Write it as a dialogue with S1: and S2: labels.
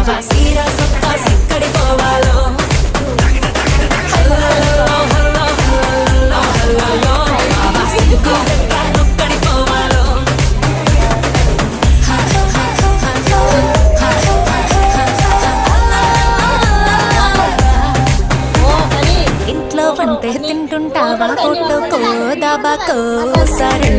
S1: బాబా సీరా సొక్కా సిక్కడి పోవాలో hello hello hello hello బాబా సిగ్గు నొక్కడి పోవాలో ఇంట్లో వంటే తింటుంటావా కొట్టుకో దాబాకో సరే